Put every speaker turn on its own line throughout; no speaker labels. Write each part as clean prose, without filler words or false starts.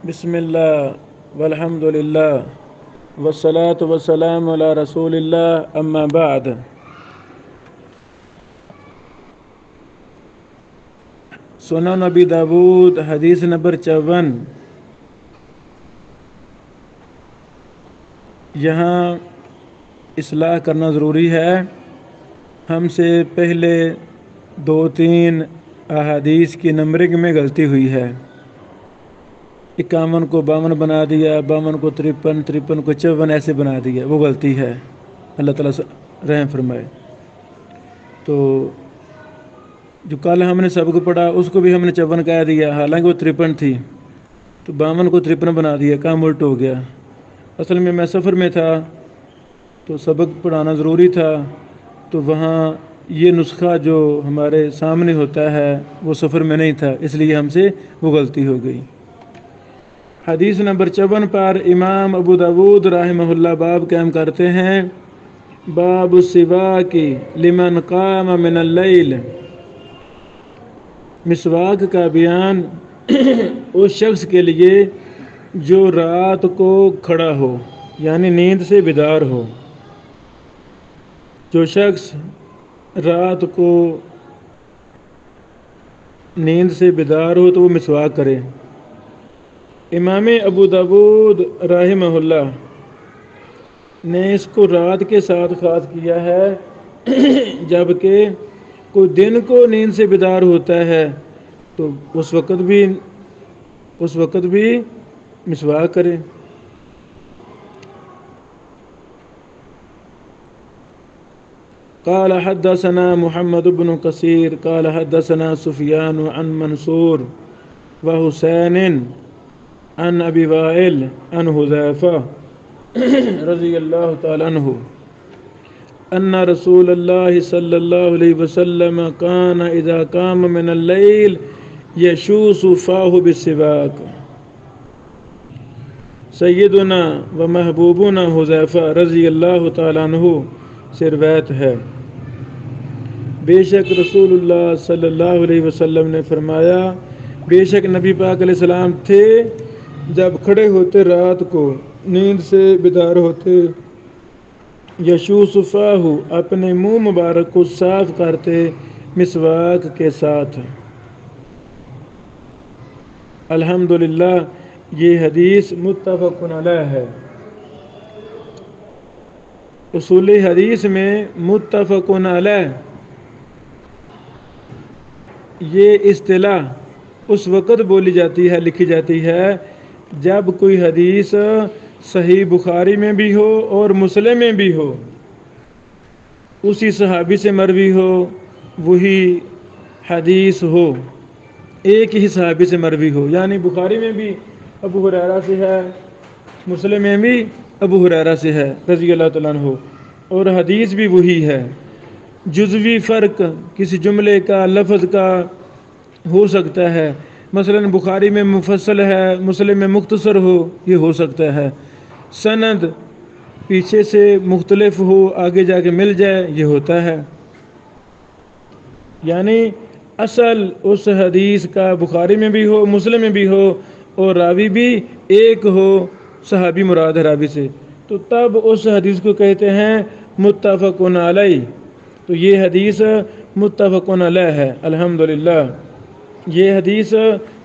بسم اللہ والحمد للہ والصلاة والسلام علی رسول اللہ اما بعد۔ سنن ابی داود حدیث نمبر 54۔ یہاں اصلاح کرنا ضروری ہے۔ ہم سے پہلے 2-3 احادیث کی نمبرنگ میں غلطی ہوئی ہے۔ 51 کو 52 بنا دیا، 52 کو 53، 53 کو 54 ایسے بنا دیا، وہ غلطی ہے۔ اللہ تعالیٰ رحم فرمائے۔ تو جو کل ہم نے سبق پڑھا اس کو بھی ہم نے 54 کہہ دیا، حالانکہ وہ 53 تھی، تو 52 کو 53 بنا دیا، کام الٹ ہو گیا۔ اصل میں سفر میں تھا تو سبق پڑھانا ضروری تھا، تو وہاں یہ نسخہ جو ہمارے سامنے ہوتا ہے وہ سفر میں نہیں تھا، اس لیے ہم سے وہ غلطی ہو گئی۔ حدیث نمبر 54 پر امام ابو داود رحمہ اللہ باب قائم کرتے ہیں، باب السواک لمن قام من اللیل۔ مسواک کا بیان اس شخص کے لیے جو رات کو کھڑا ہو، یعنی نیند سے بیدار ہو۔ جو شخص رات کو نیند سے بیدار ہو تو وہ مسواک کرے۔ امام ابو داود رحمہ اللہ نے اس کو رات کے ساتھ خاص کیا ہے، جبکہ کوئی دن کو نیند سے بیدار ہوتا ہے تو اس وقت بھی مسواک کرے۔ قال حدثنا محمد بن كثير قال حدثنا سفيان عن منصور وحسين عن ابي وائل عن حذيفة رضي الله تعالى عنه ان رسول الله صلى الله عليه وسلم كان اذا قام من الليل يشوس فاه بالسواك۔ سیدنا و محبوبنا حذیفہ رضی اللہ تعالیٰ عنہ سے روایت ہے، بے شک رسول اللہ صلی اللہ علیہ وسلم نے فرمایا، بے شک نبی پاک علیہ السلام تھے جب کھڑے ہوتے رات کو نیند سے بیدار ہوتے، یشوس فاہ اپنے منہ مبارک کو صاف کرتے مسواک کے ساتھ۔ الحمدللہ یہ حدیث متفق علیہ ہے۔ اصول حدیث میں متفق علیہ یہ اصطلاح اس وقت بولی جاتی ہے، لکھی جاتی ہے جب کوئی حدیث صحیح بخاری میں بھی ہو اور مسلم میں بھی ہو، اسی صحابی سے مروی ہو، وہی حدیث ہو، ایک ہی صحابی سے مروی ہو، یعنی بخاری میں بھی ابو ہریرہ سے ہے، مسلم میں بھی ابو ہریرہ سے ہے رضی اللہ تعالیٰ عنہ، اور حدیث بھی وہی ہے۔ جزوی فرق کسی جملے کا، لفظ کا ہو سکتا ہے، مثلا بخاری میں مفصل ہے، مسلم میں مختصر ہو، یہ ہو سکتا ہے۔ سند پیچھے سے مختلف ہو، آگے جا کے مل جائے، یہ ہوتا ہے۔ یعنی اصل اس حدیث کا بخاری میں بھی ہو، مسلم میں بھی ہو، اور راوی بھی ایک ہو، صحابی مراد ہے راوی سے، تو تب اس حدیث کو کہتے ہیں متفق علیہ۔ تو یہ حدیث متفق علیہ ہے۔ الحمدللہ یہ حدیث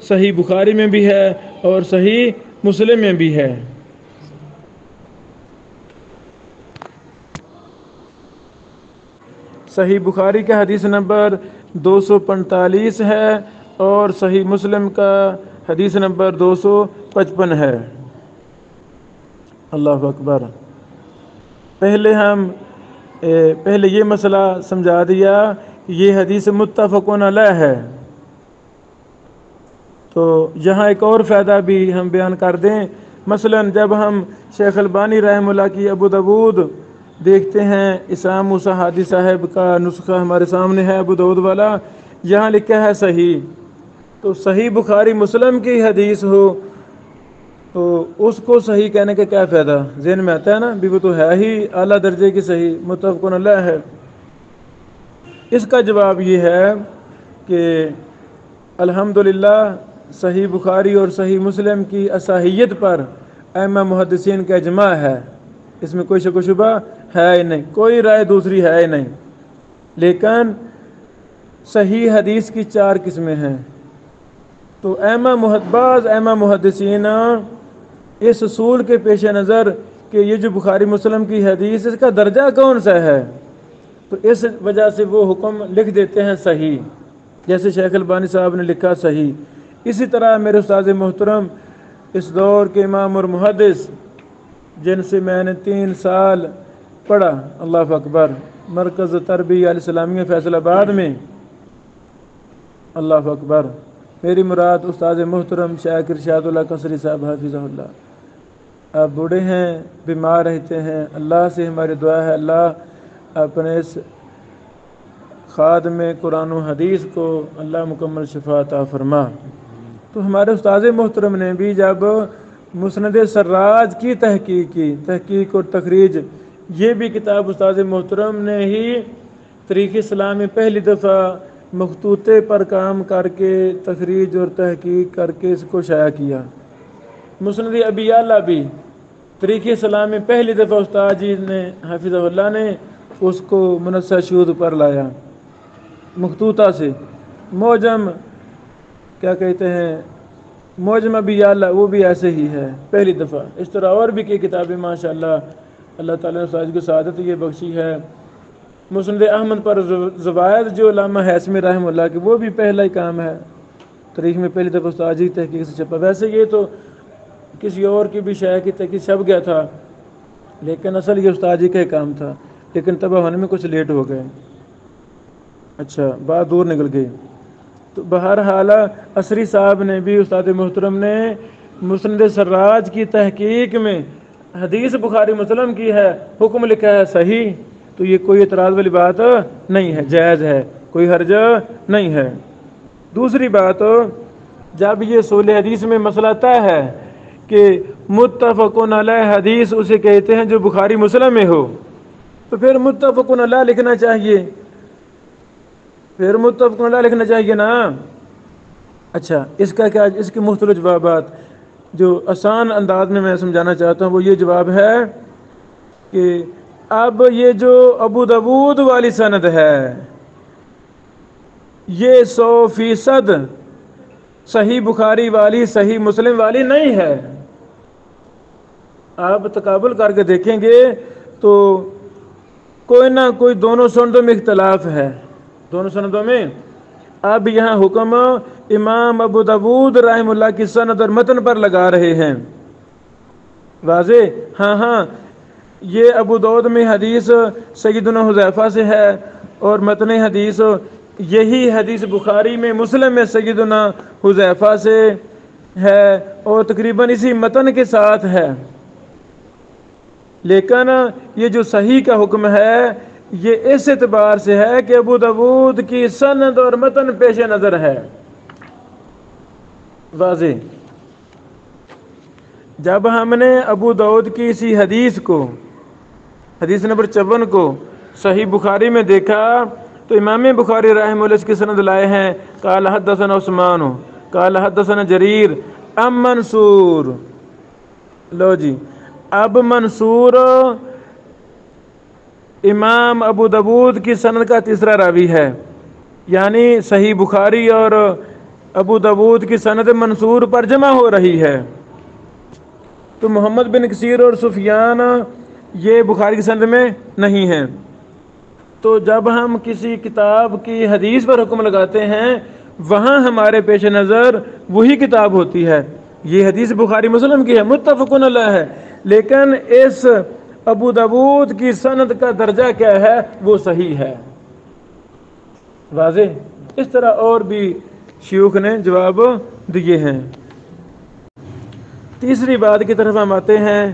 صحیح بخاری میں بھی ہے اور صحیح مسلم میں بھی ہے۔ صحیح بخاری کا حدیث نمبر 245 ہے اور صحیح مسلم کا حدیث نمبر 255 ہے۔ اللہ اکبر۔ پہلے یہ مسئلہ سمجھا دیا کہ یہ حدیث متفق علیہ ہے، تو یہاں ایک اور فائدہ بھی ہم بیان کر دیں۔ مثلا جب ہم شیخ البانی رحمہ اللہ کی ابو داود دیکھتے ہیں، اسام موسیٰ ہادی صاحب کا نسخہ ہمارے سامنے ہے ابو داود والا، یہاں لکھا ہے صحیح، تو صحیح بخاری مسلم کی حدیث ہو تو اس کو صحیح کہنے کا کیا فائدہ؟ ذہن میں آتا ہے نا، بھی وہ تو ہے ہی اعلیٰ درجے کی صحیح، متفق علیہ ہے۔ اس کا جواب یہ ہے کہ الحمدللہ صحیح بخاری اور صحیح مسلم کی اصحیت پر ائمہ محدثین کا اجماع ہے، اس میں کوئی شک و شبہ ہے ہی نہیں، کوئی رائے دوسری ہے ہی نہیں۔ لیکن صحیح حدیث کی 4 قسمیں ہیں، تو بعض ائمہ محدثین اس اصول کے پیش نظر کہ یہ جو بخاری مسلم کی حدیث اس کا درجہ کون سا ہے، تو اس وجہ سے وہ حکم لکھ دیتے ہیں صحیح، جیسے شیخ البانی صاحب نے لکھا صحیح۔ اسی طرح میرے استاد محترم اس دور کے امام اور محدث جن سے میں نے 3 سال پڑھا، اللہ اکبر، مرکز تربیہ الاسلامیہ فیصل آباد میں، اللہ اکبر، میری مراد استاد محترم شیخ ارشاد اللہ قصری صاحب حافظہ اللہ، آپ بوڑھے ہیں، بیمار رہتے ہیں، اللہ سے ہماری دعا ہے اللہ اپنے اس خادم قرآن و حدیث کو اللہ مکمل شفا عطا فرما۔ تو ہمارے استاد محترم نے بھی جب مسند سراج کی تحقیق اور تخریج، یہ بھی کتاب استاد محترم نے ہی تاریخ اسلام میں پہلی دفعہ مخطوطے پر کام کر کے تخریج اور تحقیق کر کے اس کو شائع کیا۔ مسند ابی اعلیٰ بھی تاریخ اسلام میں پہلی دفعہ استاد جی نے حافظہ اللہ نے اس کو منصہ شہود پر لایا مخطوطہ سے۔ معجم کیا کہتے ہیں، معجم ابی اعلیٰ، وہ بھی ایسے ہی ہے پہلی دفعہ۔ اس طرح اور بھی کئی کتابیں ماشاءاللہ اللہ تعالیٰ نے استاد کی سعادت یہ بخشی ہے۔ مسند احمد پر زوائد جو علامہ حیثمی رحمہ اللہ کے، وہ بھی پہلا ہی کام ہے، تاریخ میں پہلی دفعہ استاد جی تحقیق سے چھپا۔ ویسے یہ تو کسی اور کی بھی شائع کی تحقیق چھپ گیا تھا، لیکن اصل یہ استاد جی کا ہی کام تھا، لیکن طبع ہونے میں کچھ لیٹ ہو گئے، اچھا بات دور نکل گئی۔ تو بہرحال عصری صاحب نے بھی، استاد محترم نے مسند سراج کی تحقیق میں حدیث بخاری مسلم کی ہے، حکم لکھا ہے صحیح، تو یہ کوئی اعتراض والی بات نہیں ہے، جائز ہے، کوئی حرج نہیں ہے۔ دوسری بات، جب یہ اصول حدیث میں مسئلہ طے ہے کہ متفقن علیہ حدیث اسے کہتے ہیں جو بخاری مسلم میں ہو، تو پھر متفقن علیہ لکھنا چاہیے، پھر متفقن علیہ لکھنا چاہیے نا۔ اچھا، اس کا کیا، اس کے مختلف جوابات جو آسان انداز میں سمجھانا چاہتا ہوں وہ یہ جواب ہے کہ اب یہ جو ابو داؤد والی سند ہے یہ 100% صحیح بخاری والی صحیح مسلم والی نہیں ہے۔ آپ تقابل کر کے دیکھیں گے تو کوئی نہ کوئی دونوں سندوں میں اختلاف ہے، دونوں سندوں میں۔ اب یہاں حکم امام ابو داؤد رحمہ اللہ کی سند اور متن پر لگا رہے ہیں، واضح؟ ہاں، یہ ابو داؤد میں حدیث سیدنا حذیفہ سے ہے، اور متن حدیث یہی حدیث بخاری میں مسلم میں سیدنا حذیفہ سے ہے، اور تقریباً اسی متن کے ساتھ ہے۔ لیکن یہ جو صحیح کا حکم ہے یہ اس اعتبار سے ہے کہ ابو داؤد کی سند اور متن پیش نظر ہے، واضح؟ جب ہم نے ابو داؤد کی اسی حدیث کو، حدیث نمبر 54 کو صحیح بخاری میں دیکھا تو امام بخاری رحمہ اللہ اس کی سند لائے ہیں، قال حدثنا عثمان قال حدثنا جریر ام منصور۔ لو جی، اب منصور امام ابو داؤد کی سند کا تیسرا راوی ہے، یعنی صحیح بخاری اور ابو داؤد کی سند منصور پر جمع ہو رہی ہے۔ تو محمد بن کثیر اور سفیان یہ بخاری کی سند میں نہیں ہیں۔ تو جب ہم کسی کتاب کی حدیث پر حکم لگاتے ہیں وہاں ہمارے پیش نظر وہی کتاب ہوتی ہے، یہ حدیث بخاری مسلم کی ہے، متفقن علیہ ہے، لیکن اس ابو داؤد کی سند کا درجہ کیا ہے، وہ صحیح ہے، واضح؟ اس طرح اور بھی شیوخ نے جواب دیے ہیں۔ تیسری بات کی طرف ہم آتے ہیں،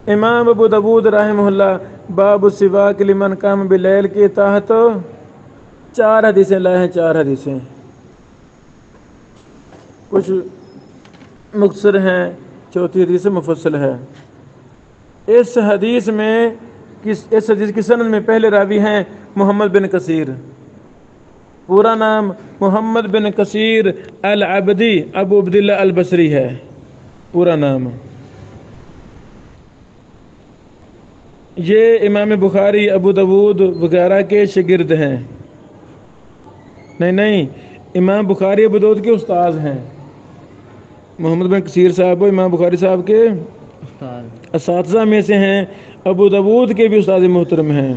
امام ابو داؤد رحمہ اللہ باب السواک لمن قام باللیل کے تحت 4 حدیثیں لائے ہیں، 4 حدیثیں، کچھ مختصر ہیں، چوتھی حدیث مفصل ہے۔ اس حدیث کی سند میں پہلے راوی ہیں محمد بن کثیر، پورا نام محمد بن کثیر العبدی ابو عبداللہ البصری ہے پورا نام۔ یہ امام بخاری، ابو داود وغیرہ کے شاگرد ہیں۔ نہیں، امام بخاری ابو داود کے استاذ ہیں۔ محمد بن کثیر صاحب امام بخاری صاحب کے اساتذہ میں سے ہیں، ابو داود کے بھی استاد محترم ہیں۔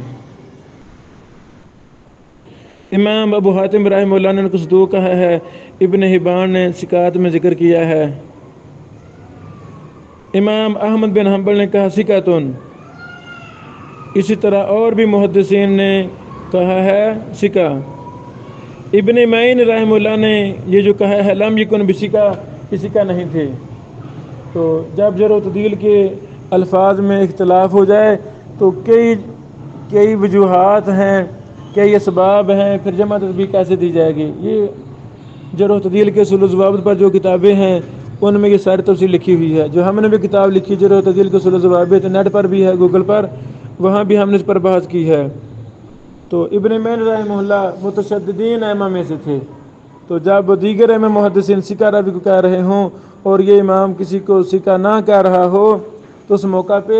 امام ابو حاتم رحمہ اللہ نے ان کو صدوق کہا ہے، ابن حبان نے ثقات میں ذکر کیا ہے۔ امام احمد بن حنبل نے کہا ثقۃ، اسی طرح اور بھی محدثین نے کہا ہے ثقہ۔ ابن معین رحمہ اللہ نے یہ جو کہا ہے لم یکن بثقہ، کسی کا نہیں تھے۔ تو جب جرح و تعدیل کے الفاظ میں اختلاف ہو جائے تو کئی وجوہات ہیں، کئی اسباب ہیں، پھر جمع تطبیق کیسے دی جائے گی؟ یہ جرح و تعدیل کے اصول و ضوابط پر جو کتابیں ہیں ان میں یہ ساری تفصیل لکھی ہوئی ہے۔ جو ہم نے بھی کتاب لکھی جرح و تعدیل کے اصول و ضوابط، نیٹ پر بھی ہے، گوگل پر، وہاں بھی ہم نے اس پر بحث کی ہے۔ تو ابن معین رحمہ اللہ متشددین ائمہ میں سے تھے۔ تو جب دیگر ائمہ محدثین ثقہ راوی کو کہہ رہے ہوں اور یہ امام کسی کو ثقہ نہ کہہ رہا ہو تو اس موقع پہ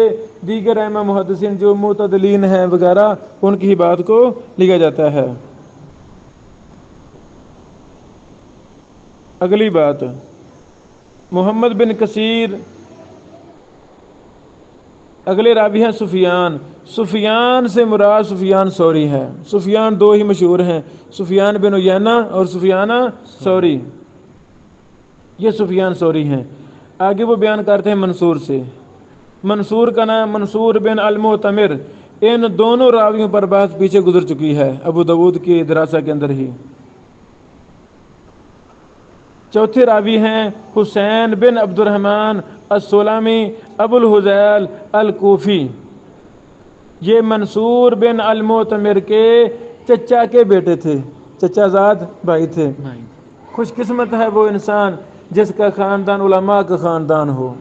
دیگر ائمہ محدثین جو معتدلین ہیں وغیرہ ان کی ہی بات کو لیا جاتا ہے۔ اگلی بات، محمد بن کثیر اگلے راوی ہیں سفیان۔ سفیان سے مراد سفیان ثوری ہے۔ سفیان دو ہی مشہور ہیں، سفیان بن عیینہ اور سفیان ثوری۔ یہ سفیان ثوری ہیں۔ آگے وہ بیان کرتے ہیں منصور سے۔ منصور کا نام منصور بن المعتمر۔ ان دونوں راویوں پر بحث پیچھے گزر چکی ہے ابو داود کی دراسہ کے اندر ہی۔ چوتھے راوی ہیں حسین بن عبد الرحمن السلمی ابو الحذیل الکوفی۔ یہ منصور بن المعتمر کے چچا کے بیٹے تھے، چچا زاد بھائی تھے۔ خوش قسمت ہے وہ انسان جس کا خاندان علماء کا خاندان ہو۔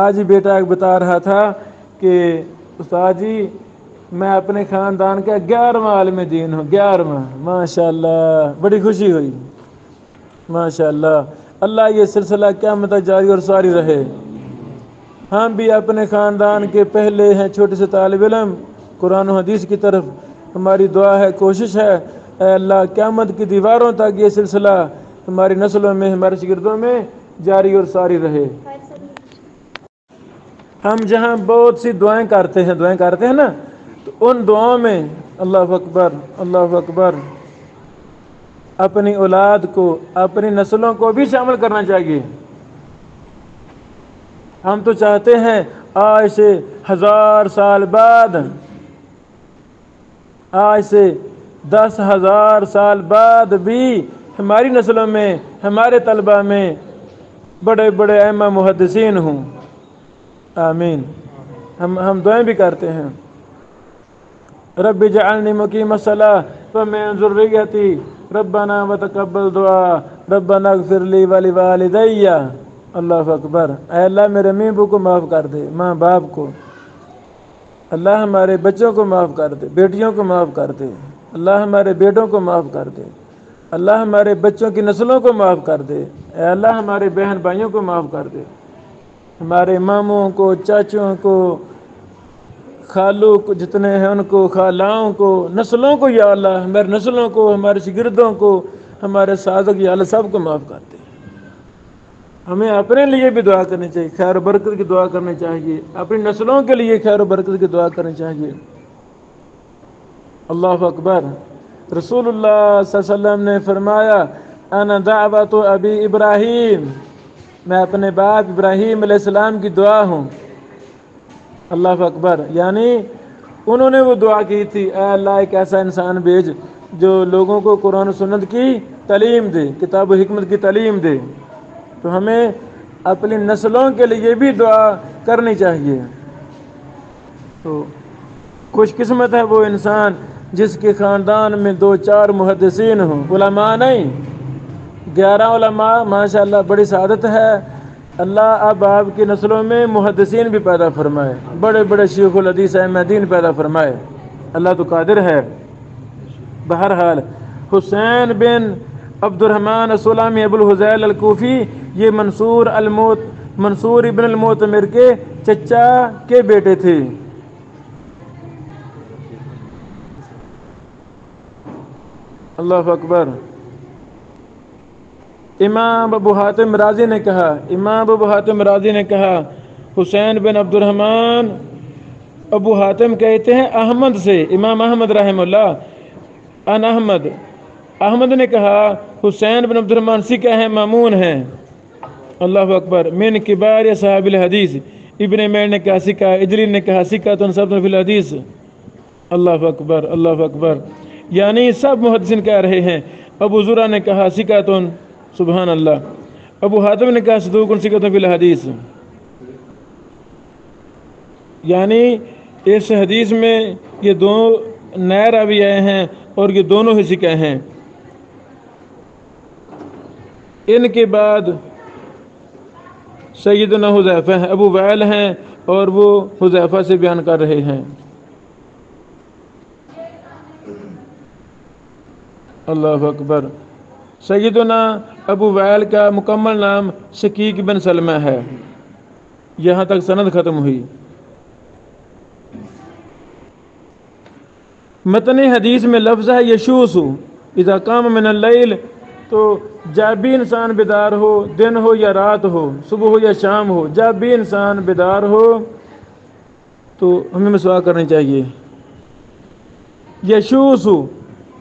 آج ہی بیٹا ایک بتا رہا تھا کہ استاد جی میں اپنے خاندان کا 11واں عالم دین ہوں، 11واں۔ ماشاءاللہ، بڑی خوشی ہوئی، ماشاءاللہ۔ اللہ یہ سلسلہ قیامت تک جاری اور ساری رہے۔ ہم بھی اپنے خاندان کے پہلے ہیں چھوٹے سے طالب علم قرآن و حدیث کی طرف۔ ہماری دعا ہے، کوشش ہے، اے اللہ قیامت کی دیواروں تک یہ سلسلہ ہماری نسلوں میں، ہمارے شاگردوں میں جاری اور ساری رہے۔ ہم جہاں بہت سی دعائیں کرتے ہیں نا، تو ان دعاؤں میں اللہ اکبر، اللہ اکبر، اپنی اولاد کو، اپنی نسلوں کو بھی شامل کرنا چاہیے۔ ہم تو چاہتے ہیں آج سے 1000 سال بعد، آج سے 10,000 سال بعد بھی ہماری نسلوں میں، ہمارے طلبہ میں بڑے بڑے ائمہ محدثین ہوں۔ آمین۔ ہم دعائیں بھی کرتے ہیں، رب اجعلنی مقیم الصلاۃ ومن ذریتی ربنا وتقبل دعا ربنا اغفر لی ولوالدی۔ اللہ اکبر۔ اے اللہ میرے امی ابو کو معاف کر دے، ماں باپ کو۔ اللہ ہمارے بچوں کو معاف کر دے، بیٹیوں کو معاف کر دے۔ اللہ ہمارے بیٹوں کو معاف کر دے۔ اللہ ہمارے بچوں کی نسلوں کو معاف کر دے۔ اے اللہ ہمارے بہن بھائیوں کو معاف کر دے، ہمارے ماموں کو، چاچوں کو، خالوں کو، جتنے ہیں ان کو، خالاؤں کو، نسلوں کو، یا اللہ ہمارے نسلوں کو، ہمارے شاگردوں کو، ہمارے ساتھیوں کو، یا اللہ سب کو معاف کر دے۔ ہمیں اپنے لیے بھی دعا کرنی چاہیے، خیر و برکت کی دعا کرنی چاہیے، اپنی نسلوں کے لیے خیر و برکت کی دعا کرنی چاہیے۔ اللہ اکبر۔ رسول اللہ صلی اللہ علیہ وسلم نے فرمایا انا دعوت ابی ابراہیم، میں اپنے باپ ابراہیم علیہ السلام کی دعا ہوں۔ اللہ اکبر۔ یعنی انہوں نے وہ دعا کی تھی، اے اللہ ایک ایسا انسان بھیج جو لوگوں کو قرآن و سنت کی تعلیم دے، کتاب و حکمت کی تعلیم دے۔ تو ہمیں اپنی نسلوں کے لیے بھی دعا کرنی چاہیے۔ تو خوش قسمت ہے وہ انسان جس کے خاندان میں 2-4 محدثین ہوں، علماء نہیں، 11 علماء، ماشاءاللہ بڑی سعادت ہے۔ اللہ اب آپ کی نسلوں میں محدثین بھی پیدا فرمائے، بڑے بڑے شیخ الحدیث ائمہ دین پیدا فرمائے۔ اللہ تو قادر ہے۔ بہرحال حسین بن عبد الرحمن السلامی ابو الحزیل الکوفی، یہ منصور ابن المعتمر کے چچا کے بیٹے تھے۔ اللہ اکبر۔ امام ابو حاتم رازی نے کہا حسین بن عبد الرحمن، ابو حاتم کہتے ہیں احمد سے، امام احمد رحم اللہ ان احمد نے کہا حسین بن عبد الرحمن سکہ ہیں، مامون ہیں۔ اللہ اکبر۔ من کبار صحاب الحدیث، ابن میر نے کہا سکہ، اجلی نے کہا سکہ تو سب فی الحدیث۔ اللہ اکبر، اللہ اکبر۔ یعنی سب محدثین کہہ رہے ہیں۔ ابو زرع نے کہا سکاتن، سبحان اللہ۔ ابو حاتم نے کہا صدوق سکاتن فی الحدیث۔ یعنی اس حدیث میں یہ دو نئے راوی آئے ہیں اور یہ دونوں ہی سکہ ہیں۔ ان کے بعد سیدنا حذیفہ ہیں، ابو وائل ہیں اور وہ حذیفہ سے بیان کر رہے ہیں۔ اللہ اکبر۔ سیدنا ابو وائل کا مکمل نام شقیق بن سلمہ ہے۔ یہاں تک سند ختم ہوئی۔ متن حدیث میں لفظ ہے یشوس، اذا قام من اللیل، تو جب بھی انسان بیدار ہو، دن ہو یا رات ہو، صبح ہو یا شام ہو، جب بھی انسان بیدار ہو تو ہمیں مسواک کرنی چاہیے۔ یشوس،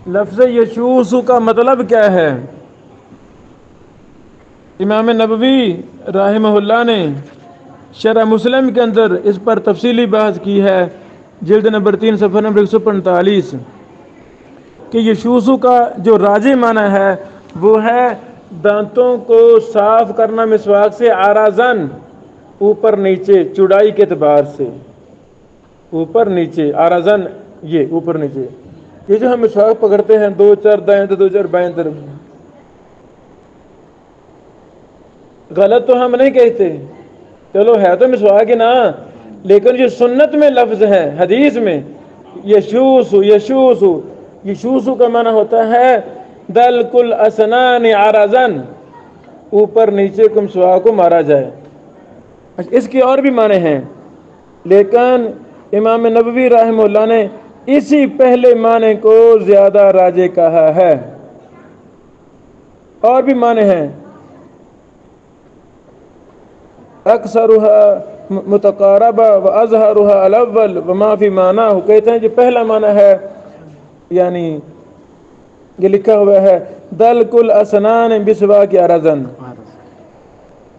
لفظ یشوس کا مطلب کیا ہے؟ امام نبوی رحمہ اللہ نے شرح مسلم کے اندر اس پر تفصیلی بحث کی ہے، جلد نمبر 3 صفحہ نمبر 145، کہ یشوسو کا جو راجح معنی ہے وہ ہے دانتوں کو صاف کرنا مسواک سے، آرازن، اوپر نیچے، چوڑائی کے اعتبار سے، اوپر نیچے، آرازن، یہ اوپر نیچے۔ یہ جو ہم مسواک پکڑتے ہیں 2-4 دائیں طرف 2-4 بائیں طرف، غلط تو ہم نہیں کہتے، چلو ہے تو مسواک ہی نا، لیکن جو سنت میں لفظ ہے حدیث میں یشوسو، یشوسو، یشوسو کا معنی ہوتا ہے دلک الاسنان عرضن، اوپر نیچے کو مسواک کو مارا جائے۔ اس کے اور بھی معنی ہیں، لیکن امام نبوی رحمہ اللہ نے اسی پہلے معنی کو زیادہ راجح کہا ہے۔ اور بھی معنی ہیں، اکثرها متقاربہ و اظہرها الاول وما فی معناہ، کہتے ہیں جو پہلا معنی ہے، یعنی یہ لکھا ہوا ہے دلک الاسنان بسواک عرضن،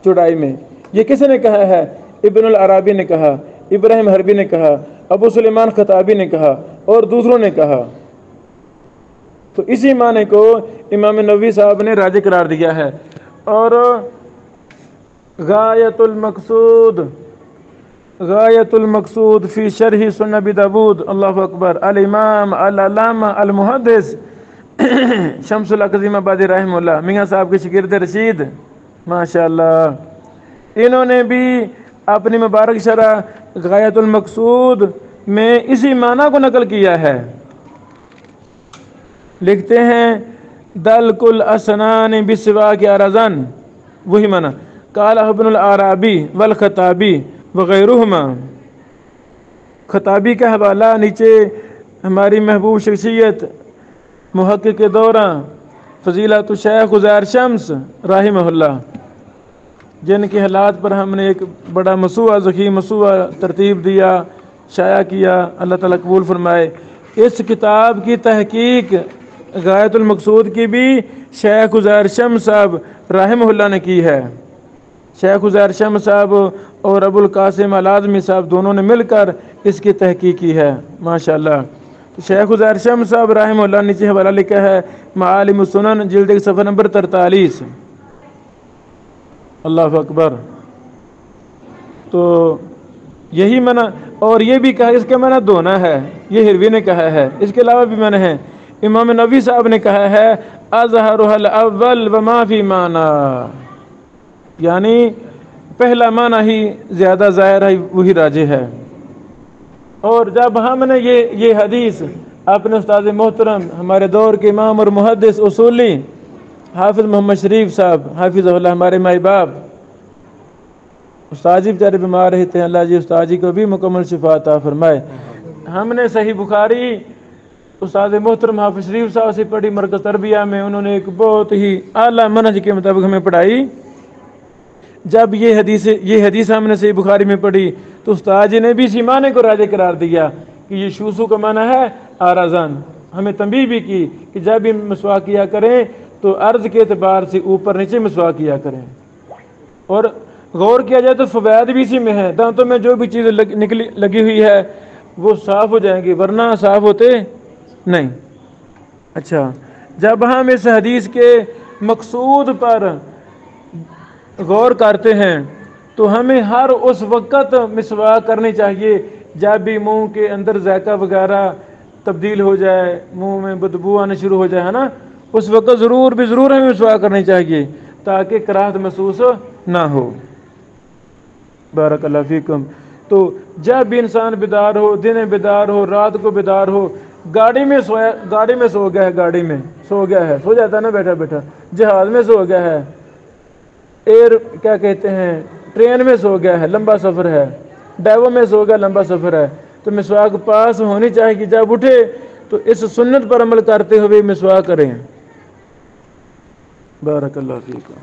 چوڑائی میں۔ یہ کس نے کہا ہے؟ ابن العربی نے کہا، ابراہیم حربی نے کہا، ابو سلیمان خطابی نے کہا اور دوسروں نے کہا۔ تو اسی معنی کو امام نووی صاحب نے راجح قرار دیا ہے۔ اور غایت المقصود فی شرح سنن ابی داود، اللہ اکبر، الامام العلامہ المحدث شمس العظیم آبادی رحمہ اللہ، میاں صاحب کے شاگرد رشید، ماشاءاللہ، انہوں نے بھی اپنی مبارک شرح غایت المقصود میں اسی معنی کو نقل کیا ہے۔ لکھتے ہیں دلک الاسنان بسواک عرضن، وہی معنی قال ابن العربی والخطابی وغیرہما۔ خطابی کا حوالہ نیچے ہماری محبوب شخصیت محقق دورہ فضیلت الشیخ عزیر شمس رحمہ اللہ، جن کے حالات پر ہم نے ایک بڑا مسوعہ ضخیم مسوعہ ترتیب دیا، شائع کیا، اللہ تعالیٰ قبول فرمائے۔ اس کتاب کی تحقیق غایت المقصود کی بھی شیخ عزیر شمس صاحب رحمہ اللہ نے کی ہے۔ شیخ عزیر شمس صاحب اور ابو القاسم العظمی صاحب دونوں نے مل کر اس کی تحقیق کی ہے، ماشاءاللہ۔ شیخ عزیر شمس صاحب رحمہ اللہ نیچے حوالہ لکھا ہے معالم السنن، جلد 1 صفحہ نمبر 43۔ اللہ اکبر۔ تو یہی معنی، اور یہ بھی کہا اس کا معنی دھونا ہے، یہ ہروی نے کہا ہے، اس کے علاوہ بھی معنی ہے۔ امام نبوی صاحب نے کہا ہے اظہرها الاول وما فی معنی، یعنی پہلا معنی ہی زیادہ ظاہر ہے، وہی راجح ہے۔ اور جب ہم نے یہ حدیث اپنے استاد محترم ہمارے دور کے امام اور محدث اصولی حافظ محمد شریف صاحب حافظ اللہ، ہمارے مائی باپ استاد جی بیچارے بیمار رہتے ہیں، اللہ جی استاد جی کو بھی مکمل شفا عطا فرمائے۔ ہم نے صحیح بخاری استاد محترم حافظ شریف صاحب سے پڑھی مرکز تربیہ میں، انہوں نے ایک بہت ہی اعلیٰ منہج کے مطابق ہمیں پڑھائی۔ جب یہ حدیث ہم نے صحیح بخاری میں پڑھی تو استاد جی نے بھی اسی معنی کو راجح قرار دیا کہ یہ شوسو کا معنی ہے آرازن۔ ہمیں تنبیہ بھی کی کہ جب بھی مسواک کیا کریں تو عرض کے اعتبار سے اوپر نیچے مسواک کیا کریں، اور غور کیا جائے تو فوائد بھی اسی میں ہے، دانتوں میں جو بھی چیزیں لگی ہوئی ہے وہ صاف ہو جائیں گی، ورنہ صاف ہوتے نہیں۔ اچھا، جب ہم اس حدیث کے مقصود پر غور کرتے ہیں تو ہمیں ہر اس وقت مسواک کرنی چاہیے جب بھی منہ کے اندر ذائقہ وغیرہ تبدیل ہو جائے، منہ میں بدبو آنا شروع ہو جائے، ہے نا، اس وقت ضرور ہمیں مسواک کرنی چاہیے تاکہ کراہت محسوس نہ ہو۔ بارک اللہ فیکم۔ تو جب بھی انسان بیدار ہو، دن بیدار ہو، رات کو بیدار ہو، گاڑی میں سو گیا ہے، گاڑی میں سو گیا ہے، سو جاتا ہے نا بیٹھا بیٹھا، جہاز میں سو گیا ہے، کیا کہتے ہیں، ٹرین میں سو گیا ہے، لمبا سفر ہے، ڈیوو میں سو گیا، لمبا سفر ہے، تو مسواک پاس ہونی چاہیے کہ جب اٹھے تو اس سنت پر عمل کرتے ہوئے مسواک کریں۔ بارک اللہ فیکم۔